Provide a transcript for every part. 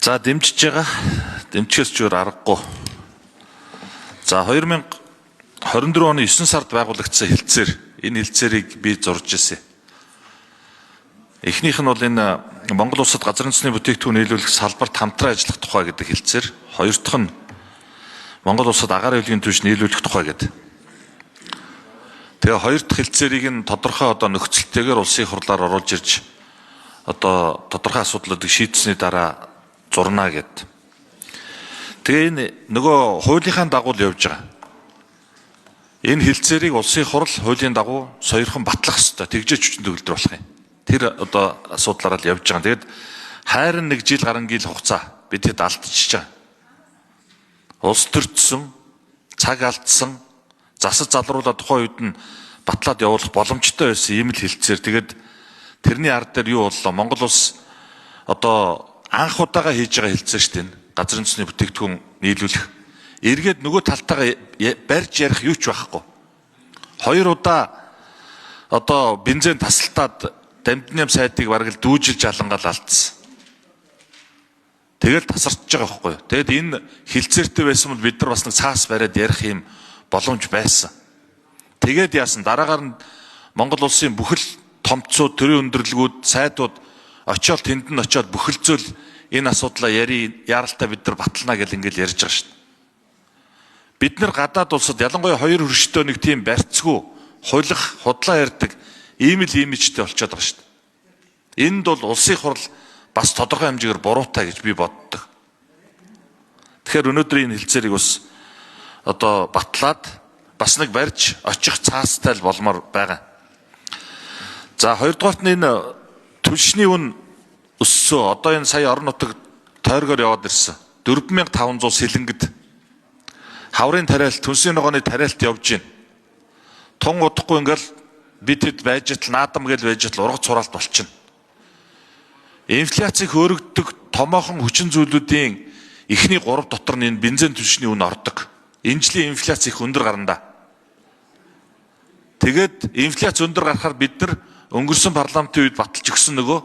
За дэмжиж байгаа. Дэмжихээс ч өөр аргагүй. За 2024 оны 9 сард байгуулагдсан хэлтсээр энэ хэлтсээрийг би зурж ирсэн. Эхнийх нь бол энэ Монгол улсад газар нутгийн бүтээгдэхүүн нийлүүлэх салбарт хамтран ажиллах тухай гэдэг хэлтсээр, хоёр дахь нь Монгол улсад агаар хэвлэлийн түвш нийлүүлэх тухай гэдэг. Тэгээ хоёр дахь хэлтсээрийг нь тодорхой нөхцөлтэйгээр улсын хурлаар оруулж ирж тодорхой асуудлуудыг шийдсэний дараа зурна гэд. Тэгээ энэ нөгөө хуулийнхаа дагуу л явж байгаа. Энэ хэлтсээрийг улсын хурл хуулийн дагуу сойрхон батлах ёстой. Тэгжээч хүчин төгөлдөр болох юм. Тэр асуудлаараа л явж байгаа. Тэгээд хайрын 1 жил гарan гил хугацаа бид хэд алдчихж байгаа. Улс төрчсөн, цаг алдсан, засаж залруулаад тухайн үед нь батлаад явуулах боломжтой байсан ийм л хэлтсээр. Тэгээд тэрний ард дээр юу боллоо? Монгол улс анх удаага хийж байгаа хэлтсээр шүү дээ. Газар нутгийн бүтээгдэхүүн нийлүүлэх. Эргээд нөгөө талтайгаа барьж ярих юу ч байхгүй. 2 удаа бензин тасалтаад дамжны сайдыг бараг л дүүжилж алангаал алдсан. Тэгэл тасарч байгаа байхгүй. Тэгэд энэ хэлтсээртэй байсан бол бид нар бас нэг цаас бариад ярих юм боломж байсан. Тэгээд яасан дараагаар нь Монгол улсын бүхэл томцууд, төрийн өндөрлгүүд, сайдууд очиод тэнд нь очиод бүхэлзөөл энэ асуудлаа яаралтай бид нар батлана гэж ингээл ярьж байгаа шүү дээ. Бид нар гадаад улсад ялангуяа хоёр хөрштэй нэг тийм барьцгүй, хулах, худлаа ярьдаг ийм л имижтэй болчиход байгаа шүү дээ. Энд бол улсын хурл бас тодорхой хэмжээгээр буруутай гэж би боддог. Тэгэхээр өнөөдөр энэ хэлтсээрийг бас батлаад бас нэг барьж очих цаастай л болмоор байгаа. За хоёрдугаарт нь энэ түлшний үн өссөн. Энэ сая орон нутаг тойргоор яваад ирсэн. 4500 сэлэнгэд хаврын тариалт, түнсийн ногооны тариалт явж байна. Тун удахгүй ингээл бид хэд байж тал наадам гэж байж тал ургац сураалт болчихно. Инфляцийг хөөргөдөг томоохон хүчин зүйлүүдийн эхний 3 дотор нь энэ бензин түлшний үн ордог. Энэ жилийн инфляц их өндөр гарна. Тэгээд инфляц өндөр гарахаар бид нар өнгөрсөн парламентын үед баталж өгсөн нөгөө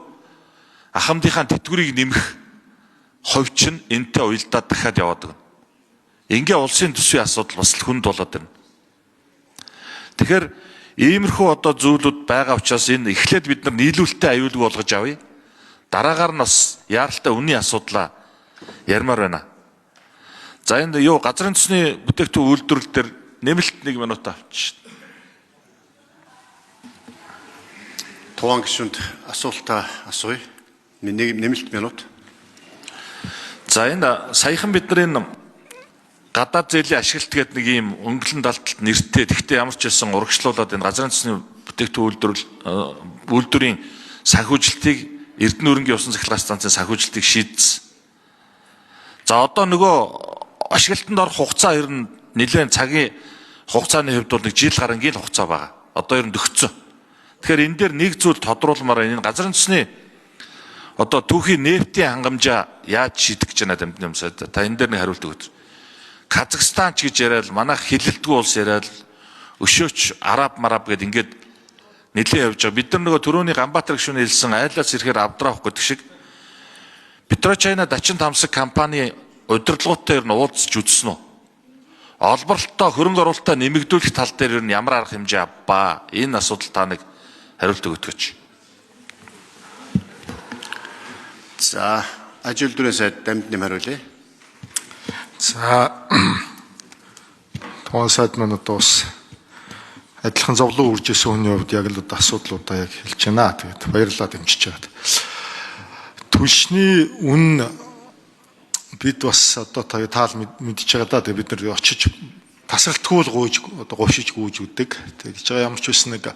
ахмадынхаа тэтгэврийг нэмэх хувь чинь энтэй уялдаад дахиад яваад байна. Ингээ улсын төсвийн асуудал бас л хүнд болоод байна. Тэгэхээр иймэрхүү зүйлүүд байгаа учраас энэ эхлээд бид нар нийлүүлэлттэй аюулгүй болгож авъя. Дараагаар нь бас яаралтай үнийн асуудлаа ярмаар байна. За энэ газар нутгийн бүтээгдэхүүн үйлдвэрлэл дээр нэмэлт 1 минут авчих. Тугаан гишүүнд асуултаа асууя. Нэмэлт минут. За энэ саяхан бид нар энэ гадаад зээлийн ашиглалт гэдэг нэг ийм өнгөлөн далталт нэртэй. Тэгтээ ямар ч байсан урагшлуулад энэ газар нутгийн бүтээгдэхүүн үйлдвэрийн санхүүжилтийг Эрдэнэ өрөнгийн усан цахилгаан станцын санхүүжилтийг шийдсэн. За нөгөө ашиглалтанд орох хугацаа ер нь нэлээд цагийн хугацааны хувьд бол 1 жил гарan гил хугацаа байгаа. Ер нь дөгцсөн. Тэгэхээр энэ дээр нэг зүйл тодруулмаар энэ газар нутгийн түүхийн нефтийн хангамжаа яаж шийдэх гэж байна дамжны сайд. Та энэ дээр нэг хариулт өгөөч. Казахстан ч гэж яриад манайх хилэлдэггүй улс яриад өшөөч араб гэд ингээд нэлээд явж байгаа. Бид нар нөгөө төрөний Ганбаатар гишүүний хэлсэн айлаас ирэхээр авдраах гэдэг шиг Петрочайна Дачин Тамсаг компани удирдлагуудтай ер нь уулзч үзсэн үү? Олборлолтоо хөрөнгө оруулалтаа нэмэгдүүлэх тал дээр ер нь ямар арга хэмжээ авбаа? Энэ асуудал та нэг хариулт өгөөч. За ажил дөрөв сайд дамжны хариулъя. За тугаан сайд маань бас адилхан зовлон үржсэн хүний хувьд яг л асуудлуудаа яг хэлж байна. Тэгээд баярлалаа дэмжиж чад. Түлшний үн бид бас таал мэдж байгаа да. Тэгээд бид нар очиж тасралтгүй л гуйшиж гүйж үдэг. Тэгээд ямар ч байсан нэг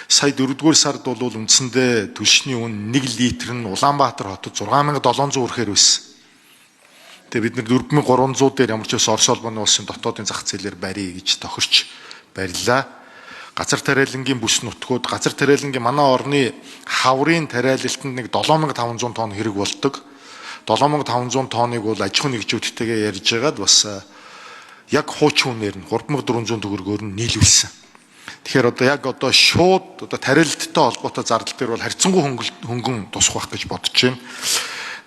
сая 4-р сард бол үндсэндээ түлшний үн 1 литр нь Улаанбаатар хотод 6700 хүрэхээр байсан. Тэгээд бид нар 4300 дээр ямар ч байсан Орос улбаны улсын дотоодын зах зээлээр барья гэж тохирч барьлаа. Газар тариалангийн бүс нутгууд, газар тариалангийн манай орны хаврын тариалалтанд нэг 7500 тонн хэрэг болдог. 7500 тонныг бол аж ахуйн нэгжүүдтэйгээ ярьж байгаад бас яг хуучин үнээр нь 3400 төгрөгөөр нь нийлүүлсэн. Тэгэхээр яг шууд тариалттай холбоотой зардал дээр бол харьцангуй хөнгөн тусах байх гэж бодож байна.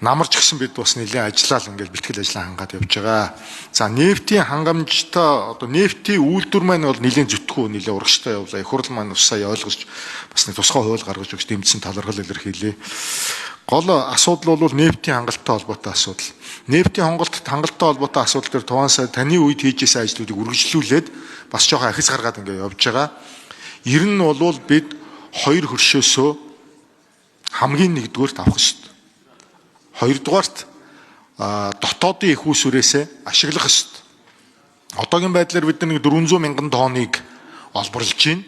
намарч гисэн бид бас нэлээд ажиллаал ингээл бэлтгэл ажлаа хангаад явж байгаа. За нефтийн хангамжтай одоо нефтийн үйлдвэр маань бол нэлээд зүтгүү нэлээд урагштай явлаа. Их хурл маань ус сая ойлгож бас нэг тусгай хууль гаргаж өгч дэмжсэн талархал илэрхийлье. Гол асуудал бол нефтийн хангалттай холбоотой асуудал. Нефтийн хангалттай холбоотой асуудал дээр тухайн сая таны үед хийжсэн ажлуудыг үргэлжлүүлээд бас жоохон ахис гаргаад ингээд явж байгаа. Ер нь бол бид хоёр хөршөөсөө хамгийн нэгдүгээрт авах ёстой. Хоёрдугаарт дотоодын их усүрээсээ ашиглах ёстой. Одоогийн байдлаар бид нэг 400 мянган тонныг олборлож байна.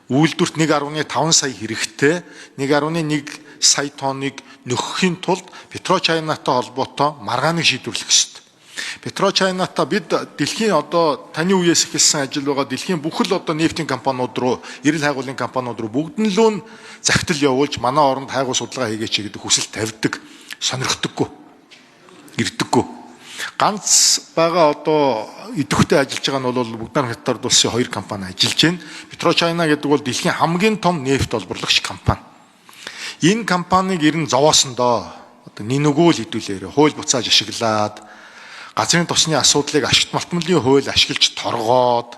Үйлдвэрт 1.5 сая хэрэгтэй, 1.1 сая тонныг нөхөхийн тулд Петрочайнатай холбоотой маргааныг шийдвэрлэх ёстой. Петрочайнатай бид дэлхийн одоо таны үеэс эхэлсэн ажил байгаа дэлхийн бүх л одоо нефтийн компаниуд руу, эрэл хайгуулын компаниуд руу бүгднлөө нь захидал явуулж манай оронд хайгуул судалгаа хийгээч гэдэг хүсэл тавьдаг, сонирхдаггүй, ирдэггүй. Ганц байгаа одоо идэвхтэй ажиллаж байгаа нь бол Бүгднайрамын Хятад улсын хоёр компани ажиллаж байна. Петрочайна гэдэг бол дэлхийн хамгийн том нефт олборлагч компани. Энэ компаниг ер нь зовоосондоо одоо нинүгөө л хэдүүлээрэ хууль буцааж ашиглаад газрын тосны асуудлыг ашигт малтмалын хууль ашиглаж торгоод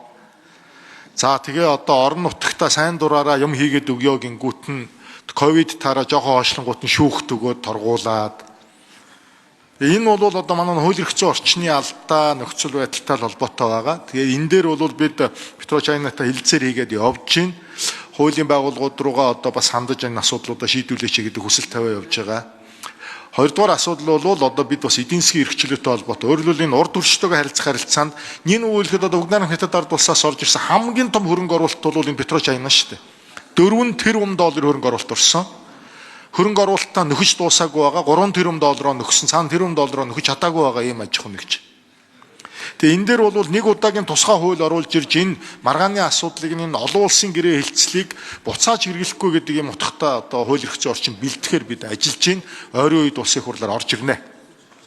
за тэгээ одоо орон нутагта сайн дураараа юм хийгээд өгөө гингүүт нь ковид таараа жоохон хоошлонгууд нь шүүхт өгөөд торгуулад энэ бол одоо манай хууль эрх зүйн орчны алдаа нөхцөл байдалтай холбоотой байгаа. Тэгээ энэ дээр бол бид Петрочайнатай хилцээр хийгээд явж байна. Хуулийн байгууллагууд руугаа одоо бас хандаж энэ асуудлуудаа шийдвүлээч гэдэг хүсэл тавиа явж байгаа. Хоёрдугаар асуудал бол одоо бид бас эдийн засгийн эрхчлөлттэй холбоотой. Өөрөлдвөл энэ урд төрчтэйгээ харилцаанд нин үйлхэд одоо Бүгднайрамын Хятад ард улсаас орж ирсэн хамгийн том хөрөнгө оруулалт бол энэ Петрочайна шүү дээ. 4 тэрбум доллар хөрөнгө оруулалт орсон. Хөрөнгө оруулалтаа нөхөж дуусаагүй байгаа 3 тэрбум доллараар нөхсөн, цаана тэрбум доллараар нөхөж чадаагүй байгаа ийм аж ахуй нэгж. Тэгээ энэ дээр бол нэг удаагийн тусгай хууль оруулж ирж энэ маргааны асуудлыг энэ олон улсын гэрээ хэлцлийг буцааж хэрэглэхгүй гэдэг юм утгатай одоо хууль эрх зүйн орчин бэлтгэхээр бид ажиллаж байна. Ойрын үед улсын хурлаар орж ирнэ.